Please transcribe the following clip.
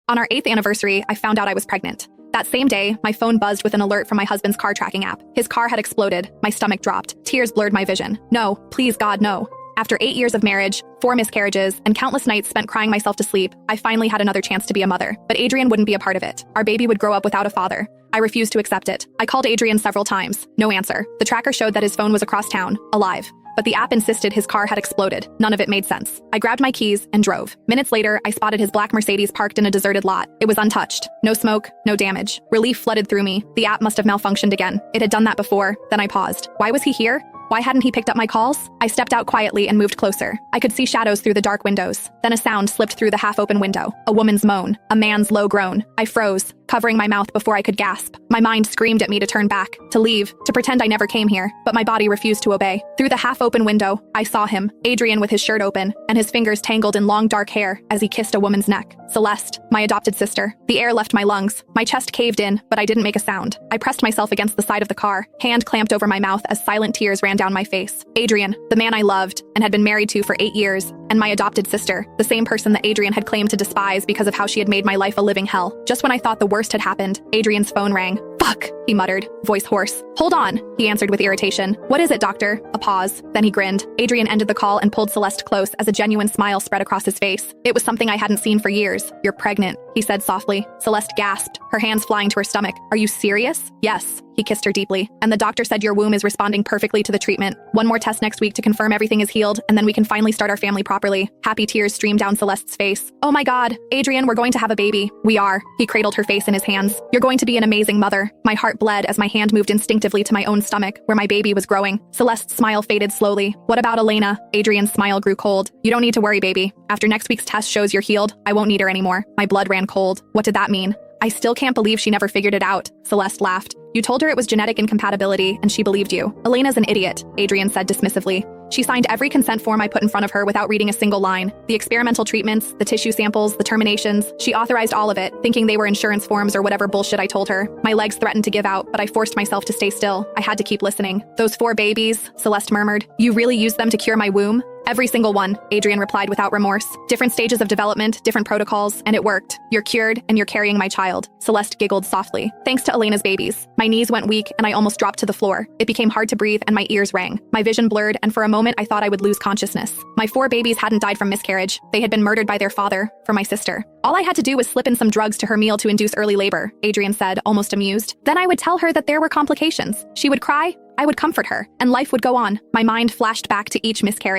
On our 8th anniversary, I found out I was pregnant. That same day, my phone buzzed with an alert from my husband's car tracking app. His car had exploded. My stomach dropped. Tears blurred my vision. No, please God, no. After 8 years of marriage, 4 miscarriages, and countless nights spent crying myself to sleep, I finally had another chance to be a mother. But Adrian wouldn't be a part of it. Our baby would grow up without a father. I refused to accept it. I called Adrian several times. No answer. The tracker showed that his phone was across town, alive. But the app insisted his car had exploded. None of it made sense. I grabbed my keys and drove. Minutes later, I spotted his black Mercedes parked in a deserted lot. It was untouched. No smoke, no damage. Relief flooded through me. The app must have malfunctioned again. It had done that before. Then I paused. Why was he here? Why hadn't he picked up my calls? I stepped out quietly and moved closer. I could see shadows through the dark windows. Then a sound slipped through the half-open window. A woman's moan. A man's low groan. I froze, covering my mouth before I could gasp. My mind screamed at me to turn back, to leave, to pretend I never came here, but my body refused to obey. Through the half-open window, I saw him, Adrian with his shirt open, and his fingers tangled in long dark hair as he kissed a woman's neck. Celeste, my adopted sister. The air left my lungs. My chest caved in, but I didn't make a sound. I pressed myself against the side of the car, hand clamped over my mouth as silent tears ran down my face. Adrian, the man I loved and had been married to for 8 years, and my adopted sister, the same person that Adrian had claimed to despise because of how she had made my life a living hell. Just when I thought the worst had happened, Adrian's phone rang. Fuck, he muttered, voice hoarse. Hold on, he answered with irritation. What is it, doctor? A pause. Then he grinned. Adrian ended the call and pulled Celeste close as a genuine smile spread across his face. It was something I hadn't seen for years. You're pregnant, he said softly. Celeste gasped, her hands flying to her stomach. Are you serious? Yes. He kissed her deeply. And the doctor said your womb is responding perfectly to the treatment. One more test next week to confirm everything is healed, and then we can finally start our family properly. Happy tears streamed down Celeste's face. Oh my God, Adrian, we're going to have a baby. We are. He cradled her face in his hands. You're going to be an amazing mother. My heart bled as my hand moved instinctively to my own stomach, where my baby was growing. Celeste's smile faded slowly. What about Elena? Adrian's smile grew cold. You don't need to worry, baby. After next week's test shows you're healed, I won't need her anymore. My blood ran cold. What did that mean? I still can't believe she never figured it out. Celeste laughed. You told her it was genetic incompatibility, and she believed you. Elena's an idiot, Adrian said dismissively. She signed every consent form I put in front of her without reading a single line. The experimental treatments, the tissue samples, the terminations. She authorized all of it, thinking they were insurance forms or whatever bullshit I told her. My legs threatened to give out, but I forced myself to stay still. I had to keep listening. Those 4 babies, Celeste murmured. You really used them to cure my womb? Every single one, Adrian replied without remorse. Different stages of development, different protocols, and it worked. You're cured, and you're carrying my child. Celeste giggled softly. Thanks to Elena's babies. My knees went weak, and I almost dropped to the floor. It became hard to breathe, and my ears rang. My vision blurred, and for a moment I thought I would lose consciousness. My 4 babies hadn't died from miscarriage. They had been murdered by their father, for my sister. All I had to do was slip in some drugs to her meal to induce early labor, Adrian said, almost amused. Then I would tell her that there were complications. She would cry, I would comfort her, and life would go on. My mind flashed back to each miscarriage.